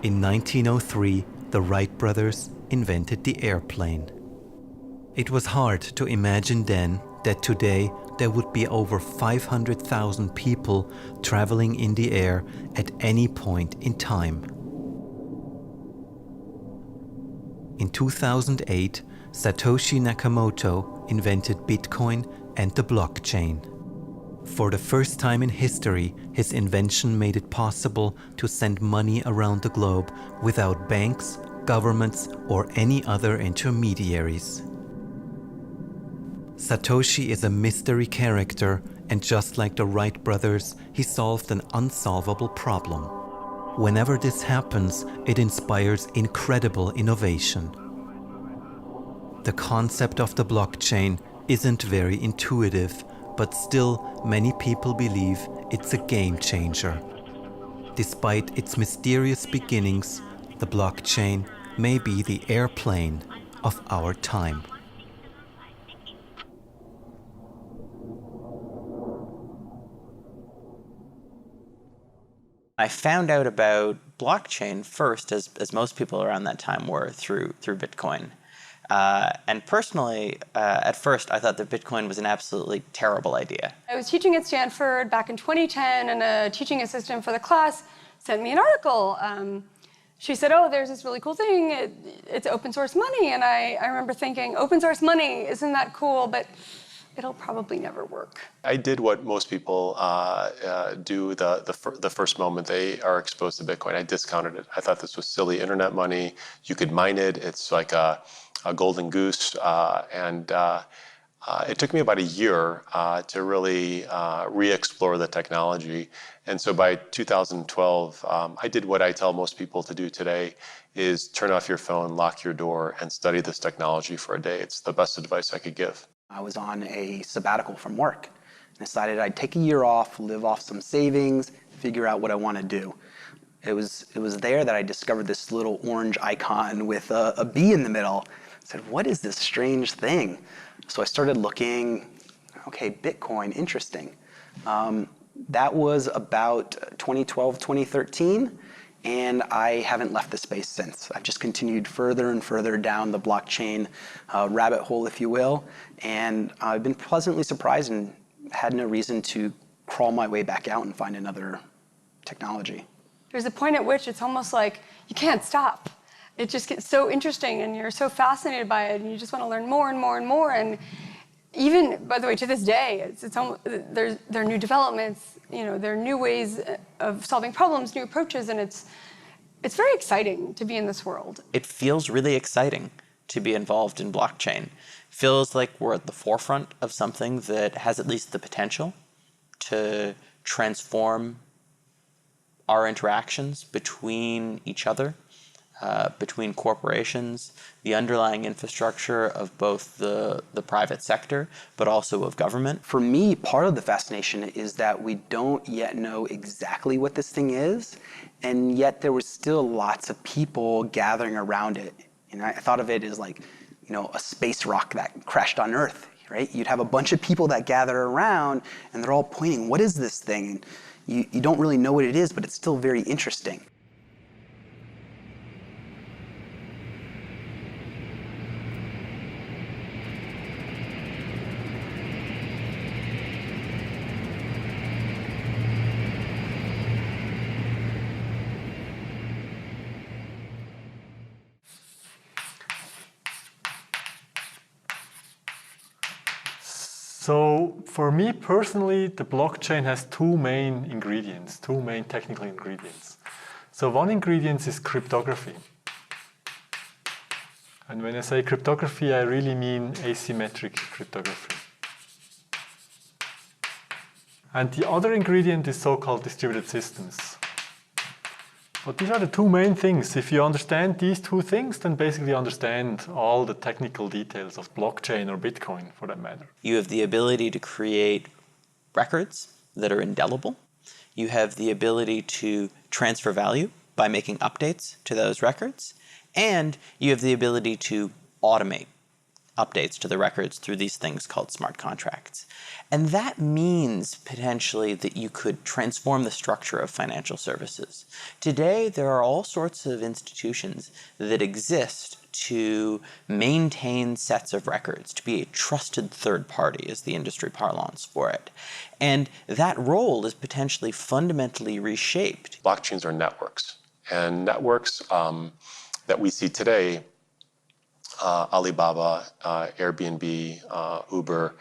In 1903, the Wright brothers invented the airplane. It was hard to imagine then that today there would be over 500,000 people traveling in the air at any point in time. In 2008, Satoshi Nakamoto invented Bitcoin and the blockchain. For the first time in history, his invention made it possible to send money around the globe without banks, governments, or any other intermediaries. Satoshi is a mystery character, and just like the Wright brothers, he solved an unsolvable problem. Whenever this happens, it inspires incredible innovation. The concept of the blockchain isn't very intuitive, but still many people believe it's a game changer. Despite its mysterious beginnings, the blockchain may be the airplane of our time. I found out about blockchain first, as most people around that time were, through Bitcoin. And personally, at first, I thought that Bitcoin was an absolutely terrible idea. I was teaching at Stanford back in 2010, and a teaching assistant for the class sent me an article. She said, oh, there's this really cool thing. It's open source money. And I remember thinking, open source money, isn't that cool? But it'll probably never work. I did what most people do the first moment they are exposed to Bitcoin. I discounted it. I thought this was silly internet money. You could mine it. It's like a golden goose. It took me about a year to really re-explore the technology. And so by 2012, I did what I tell most people to do today, is turn off your phone, lock your door, and study this technology for a day. It's the best advice I could give. I was on a sabbatical from work and decided I'd take a year off, live off some savings, figure out what I want to do. It was there that I discovered this little orange icon with a bee in the middle. I said, what is this strange thing? So I started looking, okay, Bitcoin, interesting. That was about 2012, 2013. And I haven't left the space since. I've just continued further and further down the blockchain rabbit hole, if you will. And I've been pleasantly surprised and had no reason to crawl my way back out and find another technology. There's a point at which it's almost like you can't stop. It just gets so interesting, and you're so fascinated by it, and you just want to learn more and more and more. And even, by the way, to this day, it's almost, there are new developments. There are new ways of solving problems, new approaches, and it's very exciting to be in this world. It feels really exciting to be involved in blockchain. It feels like we're at the forefront of something that has at least the potential to transform our interactions between each other, between corporations, the underlying infrastructure of both the private sector, but also of government. For me, part of the fascination is that we don't yet know exactly what this thing is, and yet there was still lots of people gathering around it. I thought of it as like, a space rock that crashed on Earth, right? You'd have a bunch of people that gather around, and they're all pointing, what is this thing? And you don't really know what it is, but it's still very interesting. So for me personally, the blockchain has two main technical ingredients. So one ingredient is cryptography. And when I say cryptography, I really mean asymmetric cryptography. And the other ingredient is so-called distributed systems. But these are the two main things. If you understand these two things, then basically you understand all the technical details of blockchain or Bitcoin, for that matter. You have the ability to create records that are indelible. You have the ability to transfer value by making updates to those records. And you have the ability to automate updates to the records through these things called smart contracts. And that means potentially that you could transform the structure of financial services. Today, there are all sorts of institutions that exist to maintain sets of records, to be a trusted third party is the industry parlance for it. And that role is potentially fundamentally reshaped. Blockchains are networks. And networks that we see today, Alibaba, Airbnb, Uber,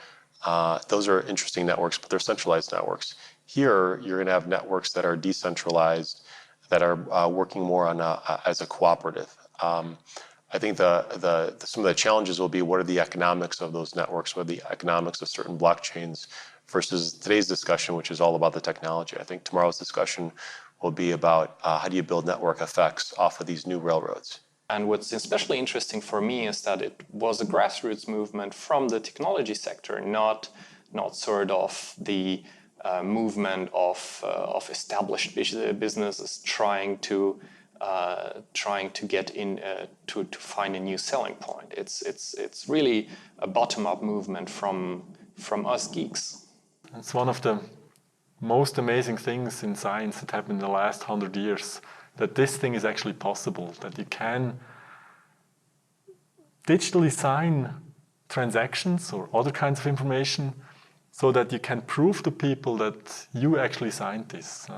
those are interesting networks, but they're centralized networks. Here, you're going to have networks that are decentralized, that are working more on as a cooperative. I think some of the challenges will be what are the economics of those networks, what are the economics of certain blockchains versus today's discussion, which is all about the technology. I think tomorrow's discussion will be about how do you build network effects off of these new railroads. And what's especially interesting for me is that it was a grassroots movement from the technology sector, not sort of the movement of established businesses trying to get in to find a new selling point. It's really a bottom-up movement from us geeks. It's one of the most amazing things in science that happened in the last 100 years, that this thing is actually possible, that you can digitally sign transactions or other kinds of information so that you can prove to people that you actually signed this.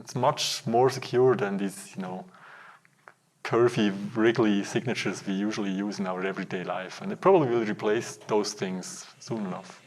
It's much more secure than these, curvy, wriggly signatures we usually use in our everyday life. And it probably will replace those things soon enough.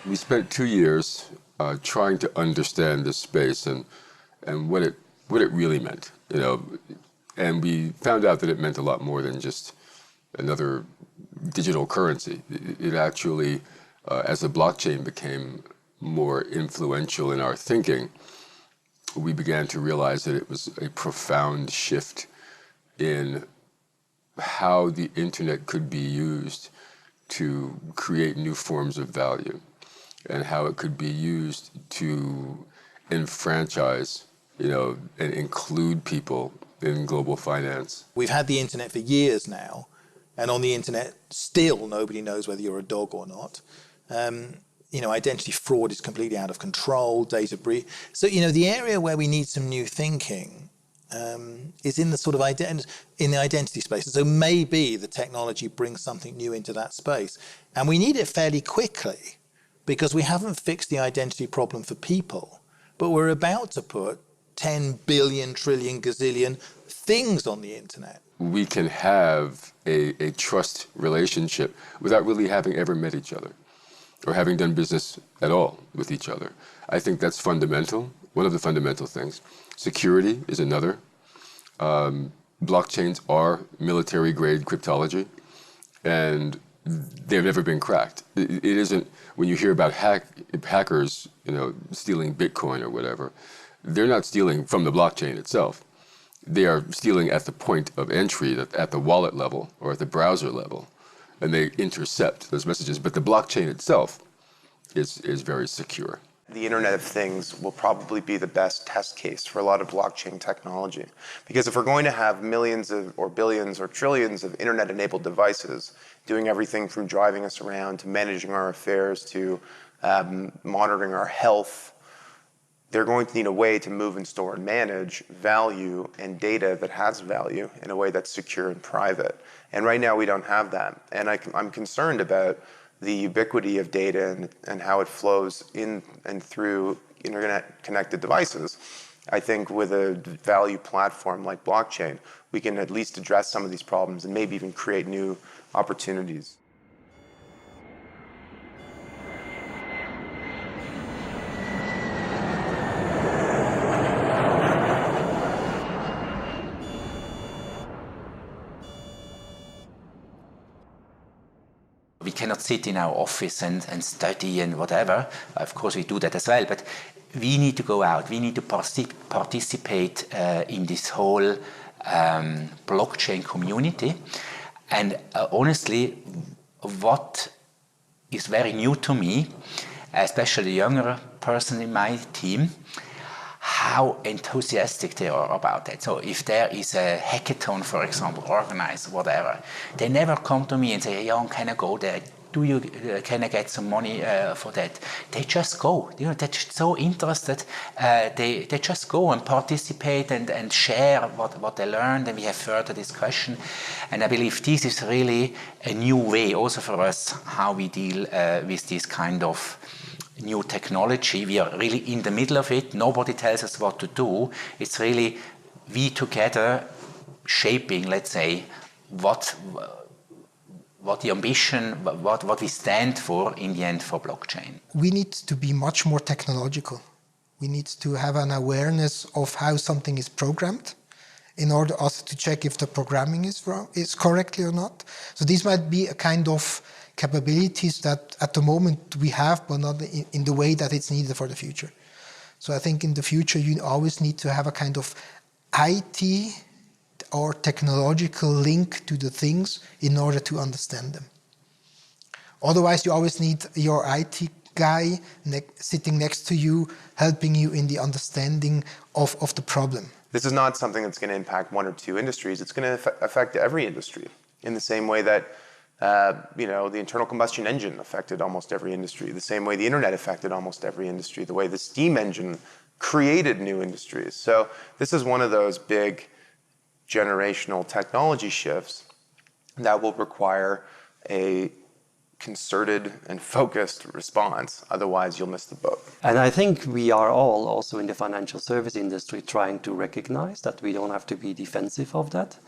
We spent 2 years trying to understand this space and what it really meant, and we found out that it meant a lot more than just another digital currency. It actually, as the blockchain became more influential in our thinking, we began to realize that it was a profound shift in how the internet could be used to create new forms of value, and how it could be used to enfranchise, and include people in global finance. We've had the internet for years now, and on the internet, still nobody knows whether you're a dog or not. Identity fraud is completely out of control, data breach. So, the area where we need some new thinking is in the sort of in the identity space. So maybe the technology brings something new into that space, and we need it fairly quickly, because we haven't fixed the identity problem for people, but we're about to put 10 billion, trillion, gazillion things on the internet. We can have a trust relationship without really having ever met each other or having done business at all with each other. I think that's fundamental, one of the fundamental things. Security is another. Blockchains are military-grade cryptology, and they've never been cracked. It isn't, when you hear about hackers, stealing Bitcoin or whatever, they're not stealing from the blockchain itself. They are stealing at the point of entry, at the wallet level or at the browser level, and they intercept those messages. But the blockchain itself is very secure. The Internet of Things will probably be the best test case for a lot of blockchain technology. Because if we're going to have millions or billions or trillions of internet-enabled devices doing everything from driving us around to managing our affairs to monitoring our health, they're going to need a way to move and store and manage value and data that has value in a way that's secure and private. And right now we don't have that. And I'm concerned about the ubiquity of data and how it flows in and through internet-connected devices. I think with a value platform like blockchain, we can at least address some of these problems and maybe even create new opportunities. cannot sit in our office and study and whatever. Of course, we do that as well, but we need to go out. We need to participate in this whole blockchain community. And honestly, what is very new to me, especially the younger person in my team, how enthusiastic they are about it. So if there is a hackathon, for example, organized, whatever, they never come to me and say, Jan, can I go there? Can I get some money for that? They just go. You know, they're just so interested. They just go and participate and share what they learned, and we have further discussion. And I believe this is really a new way also for us how we deal with this kind of new technology. We are really in the middle of it. Nobody tells us what to do. It's really we together shaping, let's say, what the ambition, what we stand for in the end for blockchain. We need to be much more technological. We need to have an awareness of how something is programmed in order also to check if the programming is correctly or not. So these might be a kind of capabilities that at the moment we have, but not in the way that it's needed for the future. So I think in the future you always need to have a kind of IT or technological link to the things in order to understand them. Otherwise, you always need your IT guy sitting next to you, helping you in the understanding of the problem. This is not something that's going to impact one or two industries. It's going to affect every industry in the same way that the internal combustion engine affected almost every industry, the same way the internet affected almost every industry, the way the steam engine created new industries. So this is one of those big generational technology shifts that will require a concerted and focused response. Otherwise, you'll miss the boat. And I think we are all also in the financial service industry trying to recognize that we don't have to be defensive of that,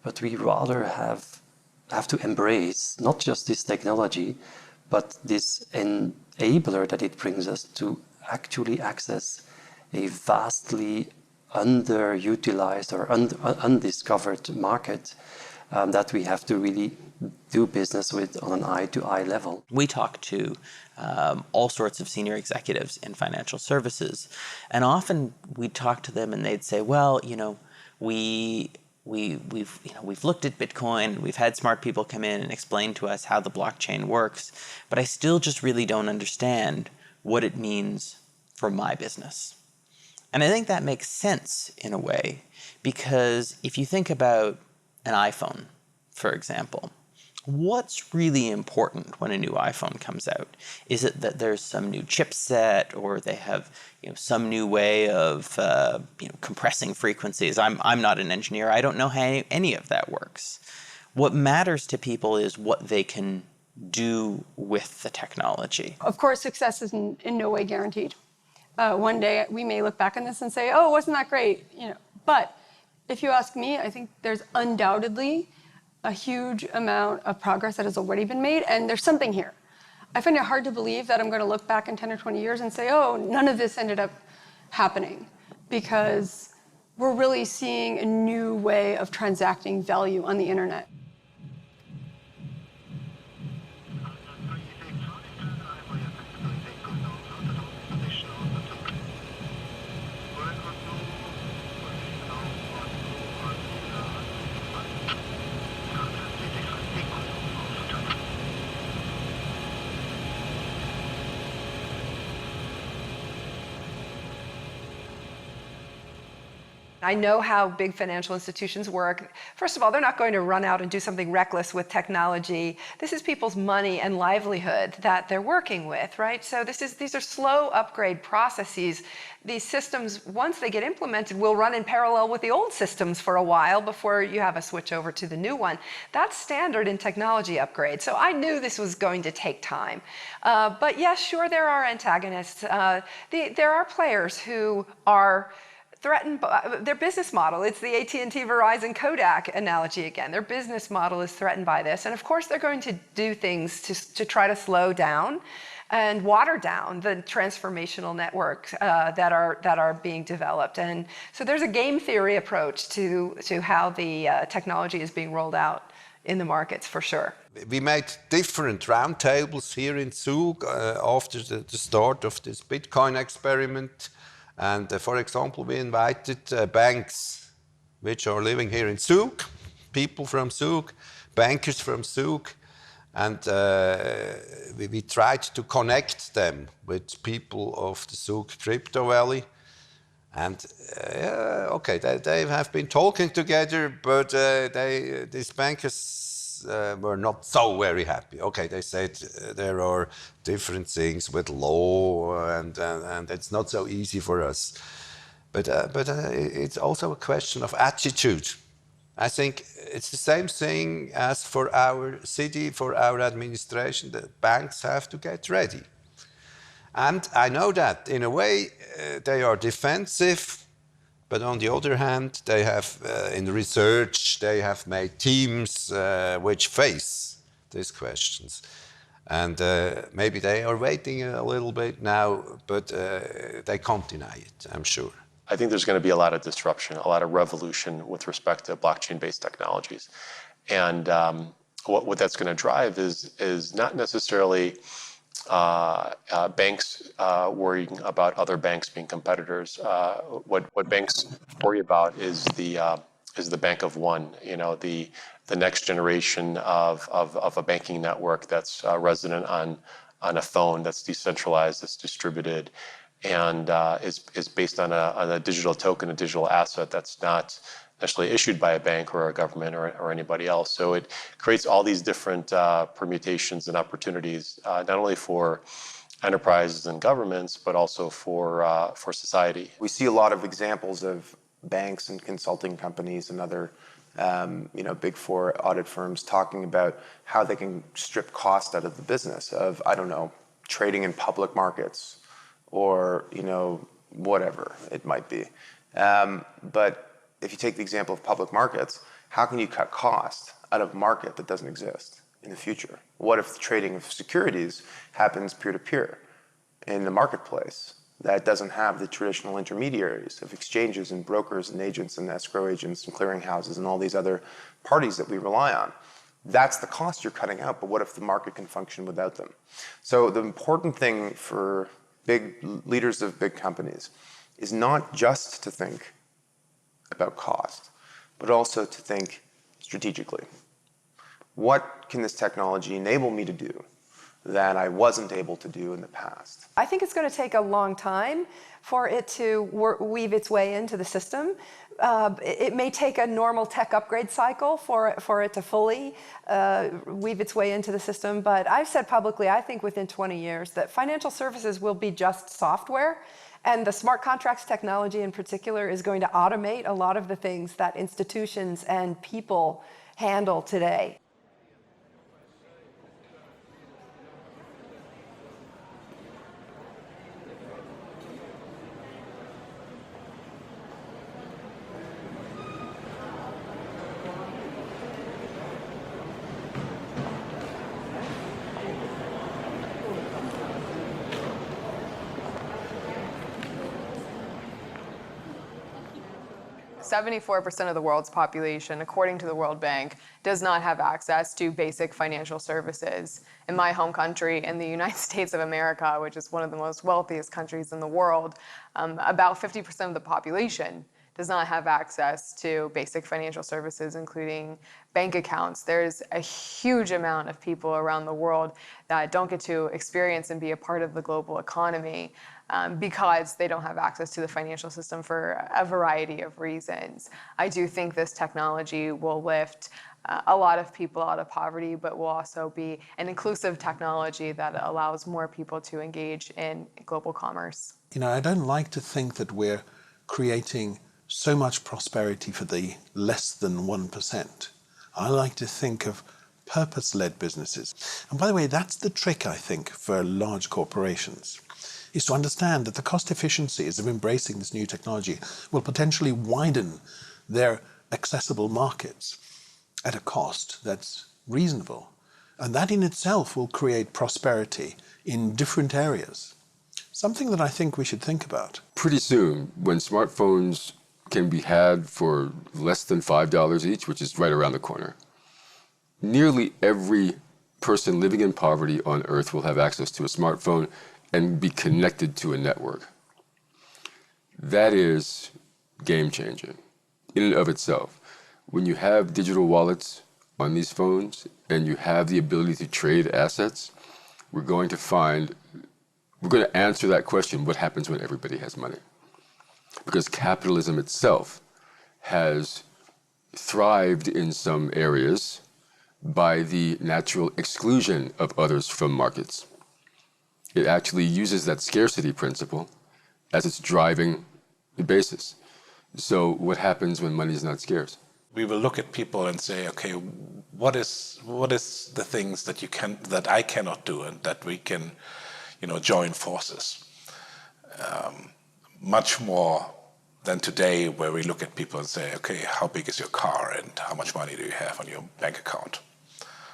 but we rather have to embrace not just this technology, but this enabler that it brings us to actually access a vastly underutilized or undiscovered market that we have to really do business with on an eye-to-eye level. We talk to all sorts of senior executives in financial services, and often we talk to them and they'd say, well, we've looked at Bitcoin, we've had smart people come in and explain to us how the blockchain works, but I still just really don't understand what it means for my business. And I think that makes sense in a way, because if you think about an iPhone, for example, what's really important when a new iPhone comes out? Is it that there's some new chipset, or they have some new way of compressing frequencies? I'm not an engineer. I don't know how any of that works. What matters to people is what they can do with the technology. Of course, success is in no way guaranteed. One day we may look back on this and say, "Oh, wasn't that great?" But if you ask me, I think there's undoubtedly a huge amount of progress that has already been made, and there's something here. I find it hard to believe that I'm going to look back in 10 or 20 years and say, "Oh, none of this ended up happening," because we're really seeing a new way of transacting value on the internet. I know how big financial institutions work. First of all, they're not going to run out and do something reckless with technology. This is people's money and livelihood that they're working with, right? So these are slow upgrade processes. These systems, once they get implemented, will run in parallel with the old systems for a while before you have a switch over to the new one. That's standard in technology upgrades. So I knew this was going to take time. But yes, sure, there are antagonists. There are players who are threatened by their business model. It's the AT&T, Verizon, Kodak analogy again. Their business model is threatened by this. And of course, they're going to do things to try to slow down and water down the transformational networks that are being developed. And so there's a game theory approach to how the technology is being rolled out in the markets, for sure. We made different roundtables here in Zug after the start of this Bitcoin experiment. And for example, we invited banks which are living here in Zug, people from Zug, bankers from Zug, and we tried to connect them with people of the Zug Crypto Valley. And okay, they have been talking together, but these bankers were not so very happy. Okay, they said there are different things with law, and it's not so easy for us. But it's also a question of attitude. I think it's the same thing as for our city, for our administration. The banks have to get ready. And I know that in a way they are defensive, but on the other hand, they have, in research, they have made teams which face these questions. And maybe they are waiting a little bit now, but they can't deny it, I'm sure. I think there's going to be a lot of disruption, a lot of revolution with respect to blockchain-based technologies. And what that's going to drive is not necessarily banks worrying about other banks being competitors. What banks worry about is the bank of one. You know, the next generation of a banking network that's resident on a phone, that's decentralized, that's distributed, and is based on a digital token, a digital asset that's not necessarily issued by a bank or a government or anybody else. So it creates all these different permutations and opportunities, not only for enterprises and governments, but also for society. We see a lot of examples of banks and consulting companies and other Big Four audit firms talking about how they can strip cost out of the business of, I don't know, trading in public markets or, whatever it might be. But if you take the example of public markets, how can you cut cost out of a market that doesn't exist in the future? What if the trading of securities happens peer-to-peer in the marketplace that doesn't have the traditional intermediaries of exchanges and brokers and agents and escrow agents and clearinghouses and all these other parties that we rely on? That's the cost you're cutting out, but what if the market can function without them? So the important thing for big leaders of big companies is not just to think about cost, but also to think strategically. What can this technology enable me to do that I wasn't able to do in the past? I think it's going to take a long time for it to weave its way into the system. It may take a normal tech upgrade cycle for it to fully weave its way into the system, but I've said publicly, I think within 20 years, that financial services will be just software. And the smart contracts technology in particular is going to automate a lot of the things that institutions and people handle today. .74% of the world's population, according to the World Bank, does not have access to basic financial services. In my home country, in the United States of America, which is one of the most wealthiest countries in the world, about 50% of the population does not have access to basic financial services, including bank accounts. There's a huge amount of people around the world that don't get to experience and be a part of the global economy because they don't have access to the financial system for a variety of reasons. I do think this technology will lift a lot of people out of poverty, but will also be an inclusive technology that allows more people to engage in global commerce. I don't like to think that we're creating so much prosperity for the less than 1%. I like to think of purpose-led businesses. And by the way, that's the trick, I think, for large corporations, is to understand that the cost efficiencies of embracing this new technology will potentially widen their accessible markets at a cost that's reasonable. And that in itself will create prosperity in different areas. Something that I think we should think about. Pretty soon, when smartphones can be had for less than $5 each, which is right around the corner, nearly every person living in poverty on Earth will have access to a smartphone and be connected to a network. That is game-changing in and of itself. When you have digital wallets on these phones and you have the ability to trade assets, we're going to answer that question, what happens when everybody has money? Because capitalism itself has thrived in some areas by the natural exclusion of others from markets. It actually uses that scarcity principle as its driving basis. So what happens when money is not scarce? We will look at people and say, okay, what is the things that I cannot do, and that we can, join forces. Much more than today, where we look at people and say, okay, how big is your car and how much money do you have on your bank account?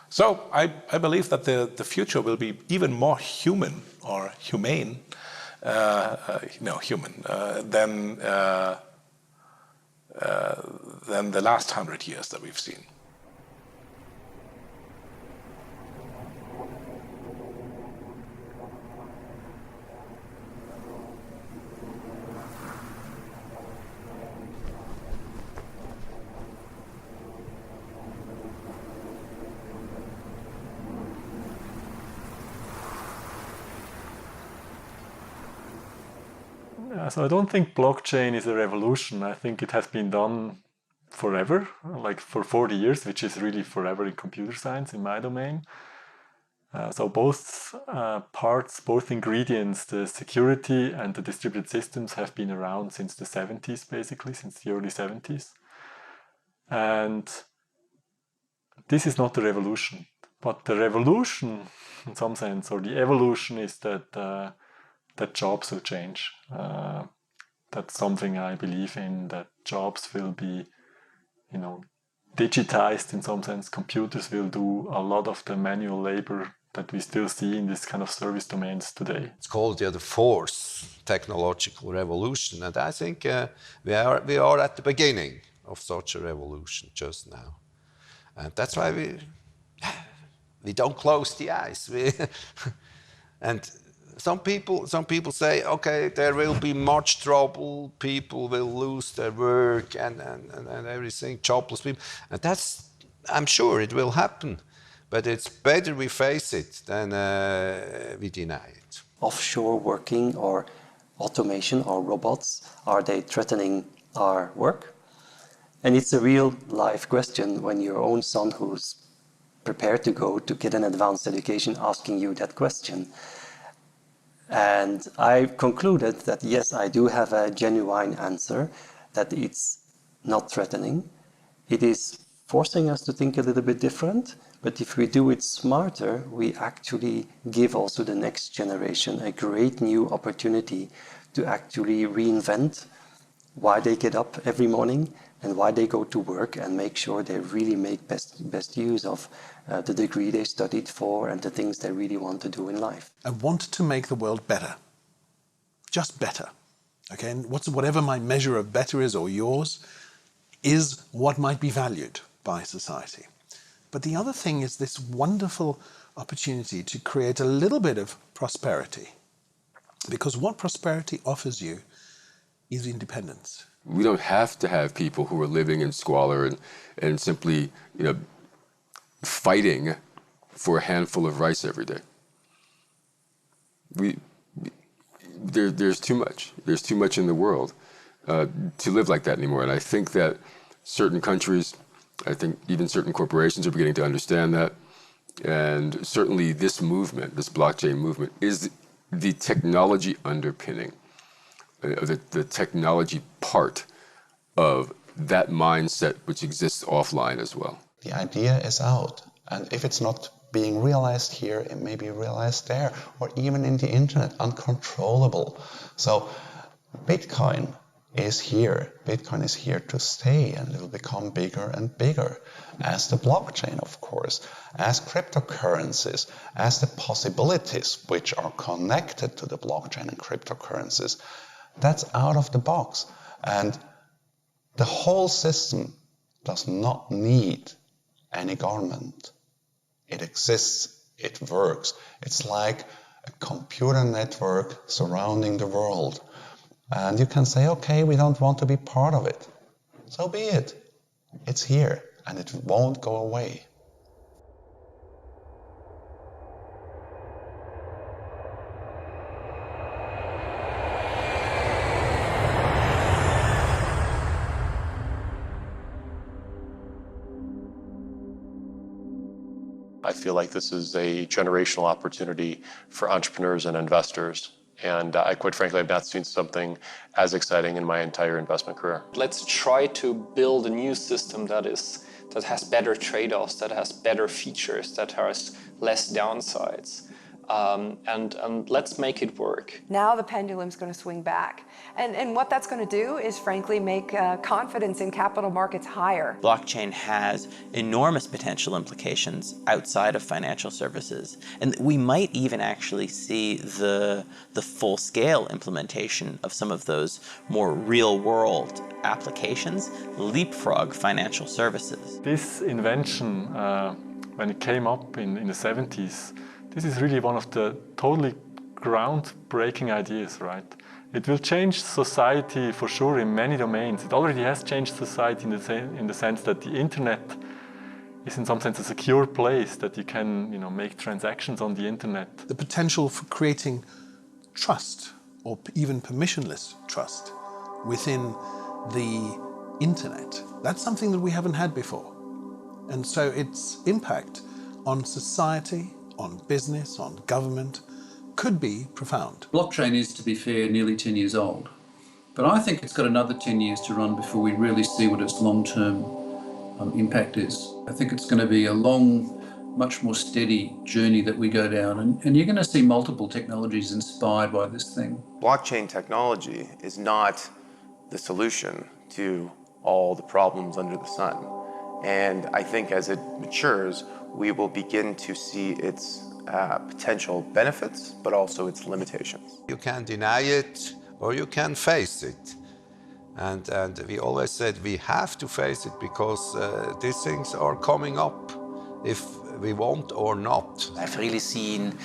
So I believe that the future will be even more human or humane, than the last 100 years that we've seen. So I don't think blockchain is a revolution. I think it has been done forever, like for 40 years, which is really forever in computer science in my domain. So both parts, both ingredients, the security and the distributed systems, have been around since the 70s, basically, since the early 70s. And this is not a revolution. But the revolution, in some sense, or the evolution, is that jobs will change. That's something I believe in, that jobs will be, digitized in some sense. Computers will do a lot of the manual labor that we still see in this kind of service domains today. It's called the fourth technological revolution, and I think we are at the beginning of such a revolution just now, and that's why we don't close the eyes. And some people say, okay, there will be much trouble, people will lose their work and everything, jobless people. And I'm sure it will happen, but it's better we face it than we deny it. Offshore working or automation or robots, are they threatening our work? And it's a real life question when your own son, who's prepared to go to get an advanced education, asking you that question. And I concluded that yes, I do have a genuine answer, that it's not threatening. It is forcing us to think a little bit different, but if we do it smarter, we actually give also the next generation a great new opportunity to actually reinvent why they get up every morning and why they go to work, and make sure they really make best use of the degree they studied for and the things they really want to do in life. I want to make the world better, just better. Okay, and whatever my measure of better is, or yours, is what might be valued by society. But the other thing is this wonderful opportunity to create a little bit of prosperity, because what prosperity offers you is independence. We don't have to have people who are living in squalor and simply, fighting for a handful of rice every day. There's too much. There's too much in the world to live like that anymore. And I think that certain countries, I think even certain corporations are beginning to understand that. And certainly this movement, this blockchain movement, is the technology underpinning, the technology part of that mindset which exists offline as well. The idea is out, and if it's not being realized here, it may be realized there, or even in the internet, uncontrollable. So Bitcoin is here. Bitcoin is here to stay, and it will become bigger and bigger, as the blockchain, of course, as cryptocurrencies, as the possibilities which are connected to the blockchain and cryptocurrencies. That's out of the box, and the whole system does not need any government. It exists, it works. It's like a computer network surrounding the world. And you can say, okay, we don't want to be part of it. So be it. It's here, and it won't go away. I feel like this is a generational opportunity for entrepreneurs and investors. And I quite frankly have not seen something as exciting in my entire investment career. Let's try to build a new system that has better trade-offs, that has better features, that has less downsides. And let's make it work. Now the pendulum's going to swing back. And what that's going to do is, frankly, make confidence in capital markets higher. Blockchain has enormous potential implications outside of financial services. And we might even actually see the full-scale implementation of some of those more real-world applications leapfrog financial services. This invention, when it came up in the 70s, this is really one of the totally groundbreaking ideas, right? It will change society for sure in many domains. It already has changed society in the sense that the internet is in some sense a secure place that you can, make transactions on the internet. The potential for creating trust, or even permissionless trust, within the internet, that's something that we haven't had before. And so its impact on society, on business, on government, could be profound. Blockchain is, to be fair, nearly 10 years old. But I think it's got another 10 years to run before we really see what its long-term impact is. I think it's going to be a long, much more steady journey that we go down, and you're going to see multiple technologies inspired by this thing. Blockchain technology is not the solution to all the problems under the sun. And I think as it matures, we will begin to see its potential benefits, but also its limitations. You can deny it or you can face it. And we always said we have to face it because these things are coming up if we want or not. I've really seen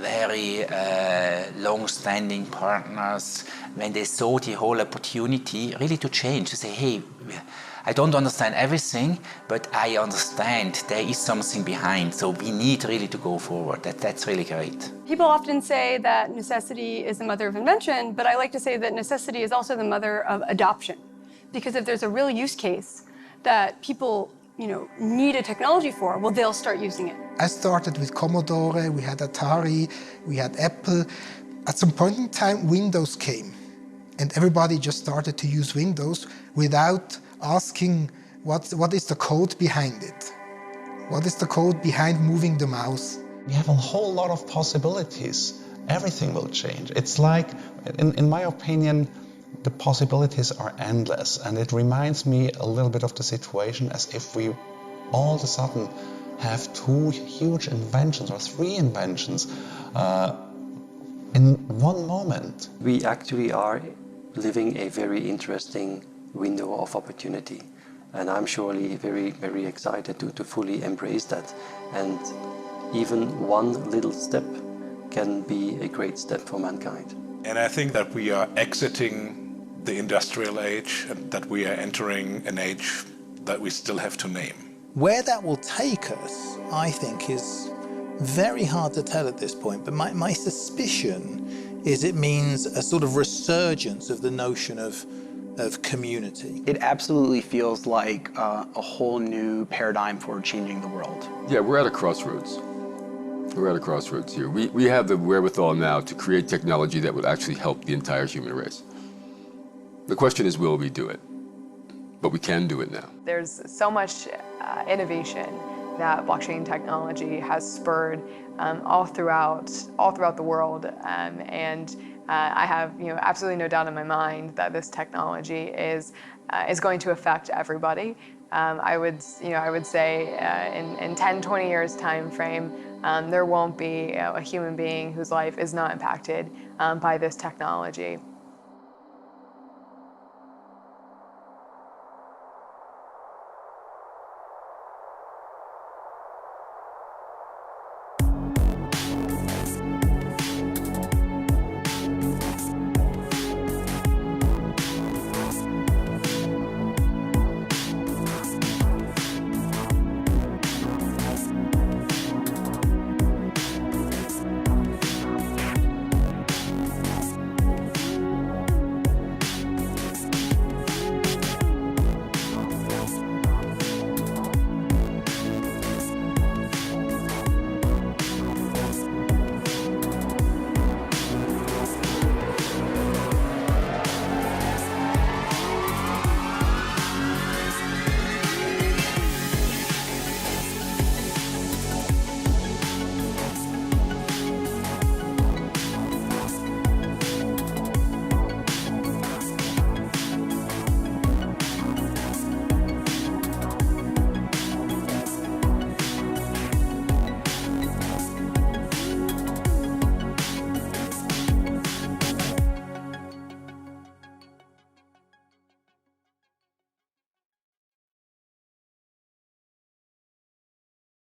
very long-standing partners when they saw the whole opportunity really to change, to say, hey, I don't understand everything, but I understand there is something behind, so we need really to go forward. That's really great. People often say that necessity is the mother of invention, but I like to say that necessity is also the mother of adoption. Because if there's a real use case that people need a technology for, well, they'll start using it. I started with Commodore, we had Atari, we had Apple. At some point in time, Windows came, and everybody just started to use Windows without asking what is the code behind it? What is the code behind moving the mouse? We have a whole lot of possibilities. Everything will change. It's like, in my opinion, the possibilities are endless, and it reminds me a little bit of the situation as if we all of a sudden have two huge inventions or three inventions in one moment. We actually are living a very interesting window of opportunity, and I'm surely very, very excited to fully embrace that. And even one little step can be a great step for mankind. And I think that we are exiting the industrial age and that we are entering an age that we still have to name. Where that will take us, I think, is very hard to tell at this point, but my suspicion is it means a sort of resurgence of the notion of community. It absolutely feels like a whole new paradigm for changing the world. Yeah, we're at a crossroads. We're at a crossroads here. We have the wherewithal now to create technology that would actually help the entire human race. The question is, will we do it? But we can do it now. There's so much innovation that blockchain technology has spurred all throughout the world, and I have absolutely no doubt in my mind that this technology is going to affect everybody. I would say in 10, 20 years time frame, there won't be a human being whose life is not impacted by this technology.